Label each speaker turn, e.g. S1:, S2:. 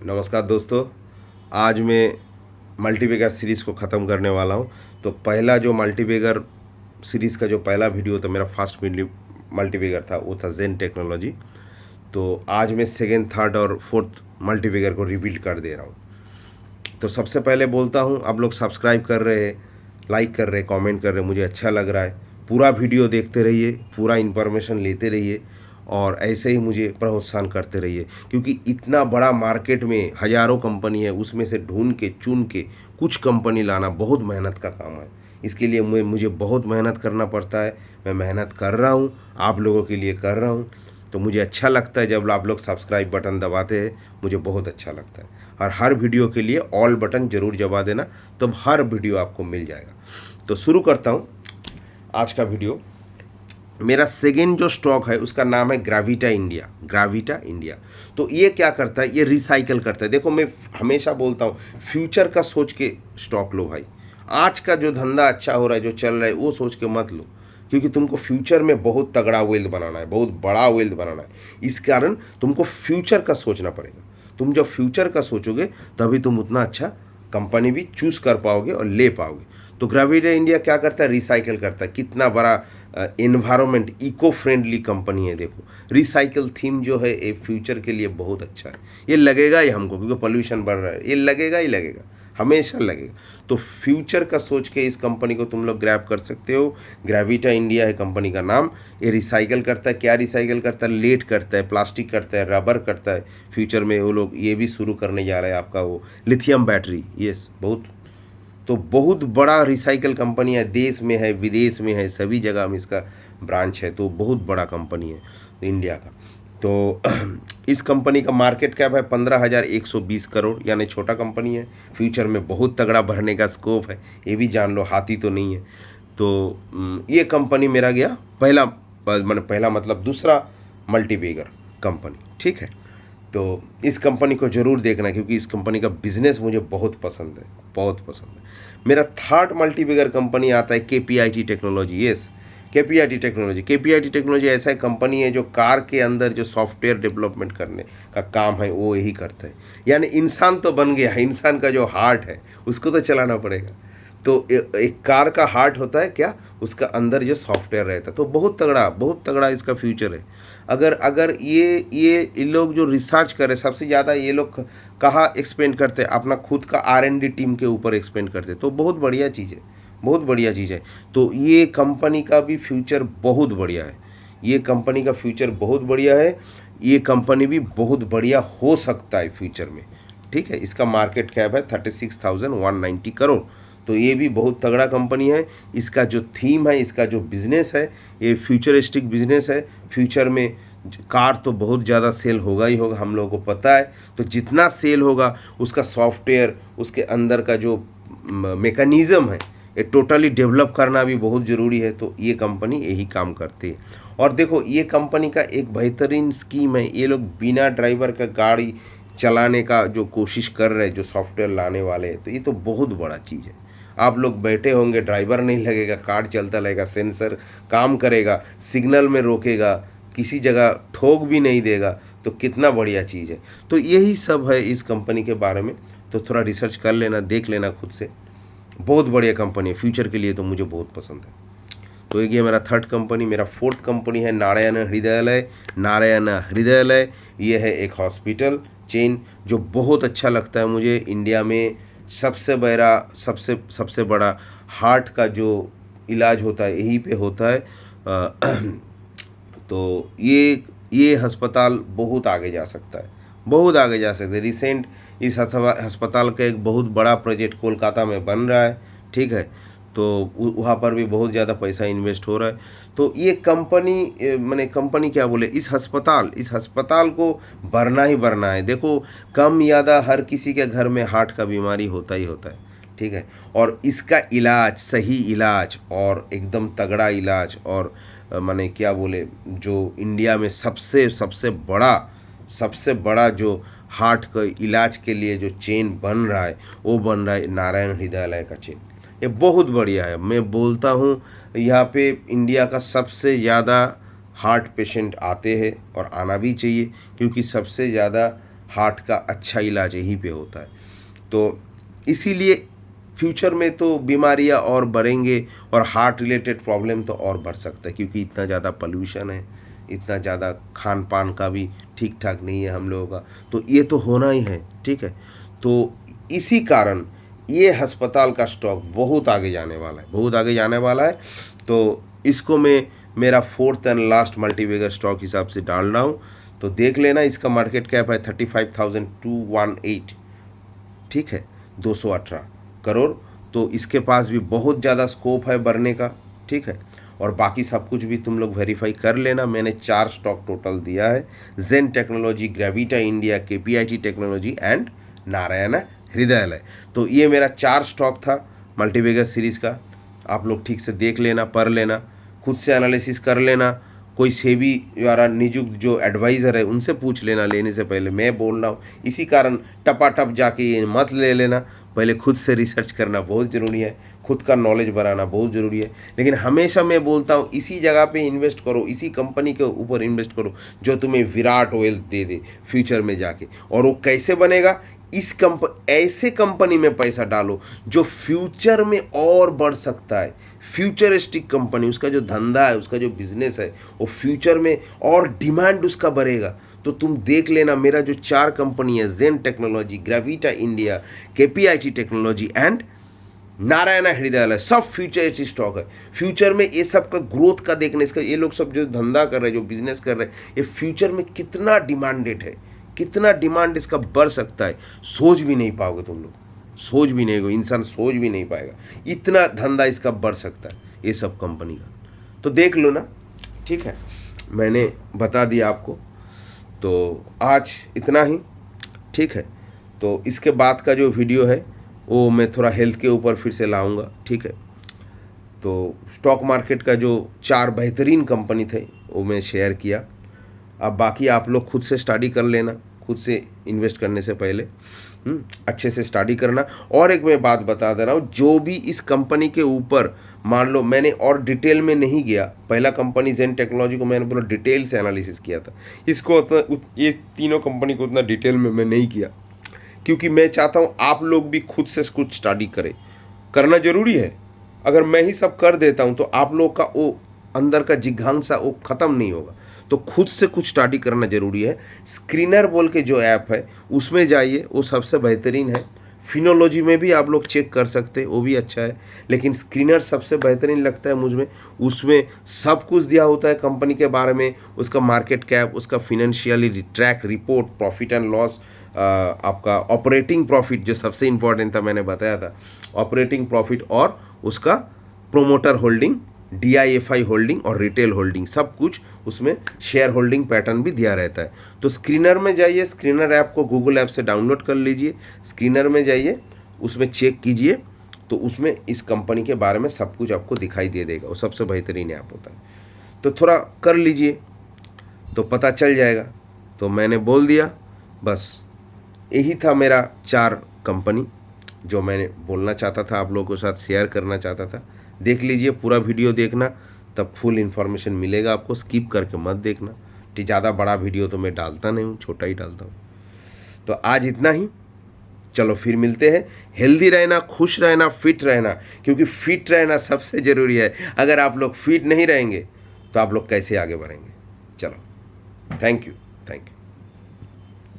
S1: नमस्कार दोस्तों। आज मैं मल्टीबैगर सीरीज़ को ख़त्म करने वाला हूं। तो पहला जो मल्टीबैगर सीरीज़ का जो पहला वीडियो था, मेरा फर्स्ट मल्टीबैगर था, वो था जेन टेक्नोलॉजी। तो आज मैं सेकेंड, थर्ड और फोर्थ मल्टीबैगर को रिवील कर दे रहा हूं। तो सबसे पहले बोलता हूं, आप लोग सब्सक्राइब कर रहे हैं, लाइक कर रहे हैं, कमेंट कर रहे हैं, मुझे अच्छा लग रहा है। पूरा वीडियो देखते रहिए, पूरा इन्फॉर्मेशन लेते रहिए और ऐसे ही मुझे प्रोत्साहन करते रहिए, क्योंकि इतना बड़ा मार्केट में हज़ारों कंपनी है, उसमें से ढूंढ के चुन के कुछ कंपनी लाना बहुत मेहनत का काम है। इसके लिए मुझे बहुत मेहनत करना पड़ता है। मैं मेहनत कर रहा हूँ, आप लोगों के लिए कर रहा हूँ। तो मुझे अच्छा लगता है जब आप लोग सब्सक्राइब बटन दबाते हैं, मुझे बहुत अच्छा लगता है। और हर वीडियो के लिए ऑल बटन ज़रूर दबा देना, तब हर वीडियो आपको मिल जाएगा। तो शुरू करता हूँ आज का वीडियो। मेरा सेकेंड जो स्टॉक है उसका नाम है ग्राविटा इंडिया। ग्राविटा इंडिया तो ये क्या करता है, ये रिसाइकल करता है। देखो, मैं हमेशा बोलता हूँ फ्यूचर का सोच के स्टॉक लो भाई। आज का जो धंधा अच्छा हो रहा है, जो चल रहा है, वो सोच के मत लो, क्योंकि तुमको फ्यूचर में बहुत तगड़ा वेल्थ बनाना है, बहुत बड़ा वेल्थ बनाना है। इस कारण तुमको फ्यूचर का सोचना पड़ेगा। तुम जब फ्यूचर का सोचोगे तभी तुम उतना अच्छा कंपनी भी चूज कर पाओगे और ले पाओगे। तो ग्रेविटा इंडिया क्या करता है, रिसाइकल करता है। कितना बड़ा एनवायरमेंट इको फ्रेंडली कंपनी है। देखो, रिसाइकल थीम जो है ये फ्यूचर के लिए बहुत अच्छा है। ये लगेगा ही हमको, क्योंकि पोल्यूशन बढ़ रहा है, ये लगेगा ही लगेगा, हमेशा लगेगा। तो फ्यूचर का सोच के इस कंपनी को तुम लोग ग्रैब कर सकते हो। ग्रेविटा इंडिया है कंपनी का नाम। ये रिसाइकल करता है। क्या रिसाइकल करता है? लेड करता है, प्लास्टिक करता है, रबर करता है। फ्यूचर में वो लोग ये भी शुरू करने जा रहे हैं, आपका वो लिथियम बैटरी। यस, बहुत बड़ा रिसाइकल कंपनी है। देश में है, विदेश में है, सभी जगह में इसका ब्रांच है। तो बहुत बड़ा कंपनी है इंडिया का। तो इस कंपनी का मार्केट कैप है 15,120 करोड़, यानी छोटा कंपनी है। फ्यूचर में बहुत तगड़ा बढ़ने का स्कोप है, ये भी जान लो, हाथी तो नहीं है। तो ये कंपनी मेरा गया पहला मतलब दूसरा मल्टीबैगर कंपनी। ठीक है, तो इस कंपनी को ज़रूर देखना, क्योंकि इस कंपनी का बिजनेस मुझे बहुत पसंद है, बहुत पसंद है। मेरा थर्ड मल्टीबैगर कंपनी आता है KPIT technology. Yes, KPIT technology ऐसा कंपनी है जो कार के अंदर जो सॉफ्टवेयर डेवलपमेंट करने का काम है वो यही करता है। यानी इंसान तो बन गया है, इंसान का जो हार्ट है उसको तो चलाना पड़ेगा। तो एक कार का हार्ट होता है क्या, उसका अंदर जो सॉफ्टवेयर रहता है। तो बहुत तगड़ा इसका फ्यूचर है। अगर अगर ये लोग जो रिसर्च करे, सबसे ज़्यादा ये लोग कहाँ एक्सपेंड करते हैं, अपना खुद का R&D टीम के ऊपर एक्सपेंड करते हैं। तो बहुत बढ़िया चीज़ है, बहुत बढ़िया चीज़ है। तो ये कंपनी का भी फ्यूचर बहुत बढ़िया है। ये कंपनी का फ्यूचर बहुत बढ़िया है। ये कंपनी भी बहुत बढ़िया हो सकता है फ्यूचर में। ठीक है, इसका मार्केट कैप है 36,190 करोड़। तो ये भी बहुत तगड़ा कंपनी है। इसका जो थीम है, इसका जो बिजनेस है, ये फ्यूचरिस्टिक बिजनेस है। फ्यूचर में कार तो बहुत ज़्यादा सेल होगा ही होगा, हम लोगों को पता है। तो जितना सेल होगा उसका सॉफ्टवेयर, उसके अंदर का जो मेकनिज़म है, ये टोटली डेवलप करना भी बहुत ज़रूरी है। तो ये कंपनी यही काम करती है। और देखो, ये कंपनी का एक बेहतरीन स्कीम है, ये लोग बिना ड्राइवर का गाड़ी चलाने का जो कोशिश कर रहे हैं, जो सॉफ्टवेयर लाने वाले हैं। तो ये तो बहुत बड़ा चीज़ है। आप लोग बैठे होंगे, ड्राइवर नहीं लगेगा, कार चलता रहेगा, सेंसर काम करेगा, सिग्नल में रोकेगा, किसी जगह ठोक भी नहीं देगा। तो कितना बढ़िया चीज़ है। तो यही सब है इस कंपनी के बारे में। तो थोड़ा रिसर्च कर लेना, देख लेना खुद से। बहुत बढ़िया कंपनी है, फ्यूचर के लिए तो मुझे बहुत पसंद है। तो ये मेरा थर्ड कंपनी। मेरा फोर्थ कंपनी है नारायण हृदयालय। नारायण हृदयालय ये है एक हॉस्पिटल चेन जो बहुत अच्छा लगता है मुझे। इंडिया में सबसे बड़ा हार्ट का जो इलाज होता है यहीं पे होता है। तो ये अस्पताल बहुत आगे जा सकता है, बहुत आगे जा सकते हैं। रिसेंट इस अस्पताल का एक बहुत बड़ा प्रोजेक्ट कोलकाता में बन रहा है। ठीक है, तो वहाँ पर भी बहुत ज़्यादा पैसा इन्वेस्ट हो रहा है। तो ये कंपनी मैंने कंपनी क्या बोले, इस अस्पताल को बढ़ना ही बढ़ना है। देखो, कम ज़्यादा हर किसी के घर में हार्ट का बीमारी होता ही होता है। ठीक है, और इसका इलाज, सही इलाज और एकदम तगड़ा इलाज, और माने क्या बोले, जो इंडिया में सबसे बड़ा जो हार्ट का इलाज के लिए जो चेन बन रहा है, वो बन रहा है नारायण हृदयालय का चेन। ये बहुत बढ़िया है। मैं बोलता हूँ यहाँ पे इंडिया का सबसे ज़्यादा हार्ट पेशेंट आते हैं और आना भी चाहिए, क्योंकि सबसे ज़्यादा हार्ट का अच्छा इलाज यहीं पे होता है। तो इसीलिए फ्यूचर में तो बीमारियां और बढ़ेंगे और हार्ट रिलेटेड प्रॉब्लम तो और बढ़ सकता है, क्योंकि इतना ज़्यादा पोल्यूशन है, इतना ज़्यादा खान पान का भी ठीक ठाक नहीं है हम लोगों का, तो ये तो होना ही है। ठीक है, तो इसी कारण ये अस्पताल का स्टॉक बहुत आगे जाने वाला है, बहुत आगे जाने वाला है। तो इसको मैं मेरा 4th and last multibagger stock हिसाब से डाल रहा हूँ। तो देख लेना, इसका मार्केट कैप है 35,218। ठीक है, 218 करोड़। तो इसके पास भी बहुत ज़्यादा स्कोप है बढ़ने का। ठीक है, और बाकी सब कुछ भी तुम लोग वेरीफाई कर लेना। मैंने 4 स्टॉक टोटल दिया है, Zen technology, Gravita India, KPIT technology and Narayana Hrudayalaya. तो ये मेरा 4 स्टॉक था मल्टीबैगर सीरीज़ का। आप लोग ठीक से देख लेना, पढ़ लेना, खुद से एनालिसिस कर लेना। कोई सेबी द्वारा नियुक्त जो एडवाइज़र है उनसे पूछ लेना लेने से पहले। मैं बोल रहा हूँ इसी कारण टपाटप जाके ये मत ले लेना, पहले खुद से रिसर्च करना बहुत ज़रूरी है, खुद का नॉलेज बढ़ाना बहुत ज़रूरी है। लेकिन हमेशा मैं बोलता हूँ इसी जगह पे इन्वेस्ट करो, इसी कंपनी के ऊपर इन्वेस्ट करो जो तुम्हें विराट वेल्थ दे दे फ्यूचर में जाके। और वो कैसे बनेगा, ऐसे कंपनी में पैसा डालो जो फ्यूचर में और बढ़ सकता है। फ्यूचरिस्टिक कंपनी, उसका जो धंधा है, उसका जो बिजनेस है, वो फ्यूचर में और डिमांड उसका बढ़ेगा। तो तुम देख लेना, मेरा जो 4 कंपनी है, Zen technology, Gravita India, KPIT technology and Narayana Hrudayalaya, सब फ्यूचरिस्टिक स्टॉक है। फ्यूचर में ये सब का ग्रोथ का देखने, इसका ये लोग सब जो धंधा कर रहे हैं, जो बिजनेस कर रहे हैं, ये फ्यूचर में कितना डिमांडेड है, कितना डिमांड इसका बढ़ सकता है, सोच भी नहीं पाओगे तुम लोग, सोच भी नहीं, इंसान सोच भी नहीं पाएगा इतना धंधा इसका बढ़ सकता है ये सब कंपनी का। तो देख लो ना। ठीक है, मैंने बता दिया आपको। तो आज इतना ही। ठीक है, तो इसके बाद का जो वीडियो है वो मैं थोड़ा हेल्थ के ऊपर फिर से लाऊंगा। ठीक है, तो स्टॉक मार्केट का जो 4 बेहतरीन कंपनी थे वो मैं शेयर किया। अब बाकी आप लोग खुद से स्टडी कर लेना, खुद से इन्वेस्ट करने से पहले अच्छे से स्टडी करना। और एक मैं बात बता दे रहा हूँ, जो भी इस कंपनी के ऊपर मान लो मैंने और डिटेल में नहीं गया, पहला कंपनी जेन टेक्नोलॉजी को मैंने पूरा डिटेल से एनालिसिस किया था, इसको उतना, ये तीनों कंपनी को उतना डिटेल में मैं नहीं किया, क्योंकि मैं चाहता हूँ आप लोग भी खुद से कुछ स्टडी करें, करना ज़रूरी है। अगर मैं ही सब कर देता हूँ तो आप लोग का वो अंदर का जिज्ञासा वो ख़त्म नहीं होगा। तो खुद से कुछ स्टडी करना ज़रूरी है। स्क्रीनर बोल के जो ऐप है उसमें जाइए, वो सबसे बेहतरीन है। फिनोलॉजी में भी आप लोग चेक कर सकते हैं, वो भी अच्छा है, लेकिन स्क्रीनर सबसे बेहतरीन लगता है मुझमें। उसमें सब कुछ दिया होता है कंपनी के बारे में, उसका मार्केट कैप, उसका financially track report, profit and loss, आपका ऑपरेटिंग प्रॉफिट जो सबसे इम्पॉर्टेंट था मैंने बताया था, ऑपरेटिंग प्रॉफिट, और उसका प्रोमोटर होल्डिंग, DIFI होल्डिंग और रिटेल होल्डिंग, सब कुछ उसमें शेयर होल्डिंग पैटर्न भी दिया रहता है। तो स्क्रीनर में जाइए, स्क्रीनर ऐप को गूगल ऐप से डाउनलोड कर लीजिए, स्क्रीनर में जाइए, उसमें चेक कीजिए, तो उसमें इस कंपनी के बारे में सब कुछ आपको दिखाई दे देगा। वो सबसे बेहतरीन ऐप होता है, तो थोड़ा कर लीजिए तो पता चल जाएगा। तो मैंने बोल दिया, बस यही था मेरा 4 कंपनी जो मैंने बोलना चाहता था, आप लोगों के साथ शेयर करना चाहता था। देख लीजिए, पूरा वीडियो देखना, तब फुल इन्फॉर्मेशन मिलेगा आपको, स्किप करके मत देखना। ज़्यादा बड़ा वीडियो तो मैं डालता नहीं हूँ, छोटा ही डालता हूँ। तो आज इतना ही, चलो फिर मिलते हैं। हेल्दी रहना, खुश रहना, फिट रहना, क्योंकि फिट रहना सबसे ज़रूरी है। अगर आप लोग फिट नहीं रहेंगे तो आप लोग कैसे आगे बढ़ेंगे। चलो, थैंक यू, थैंक यू।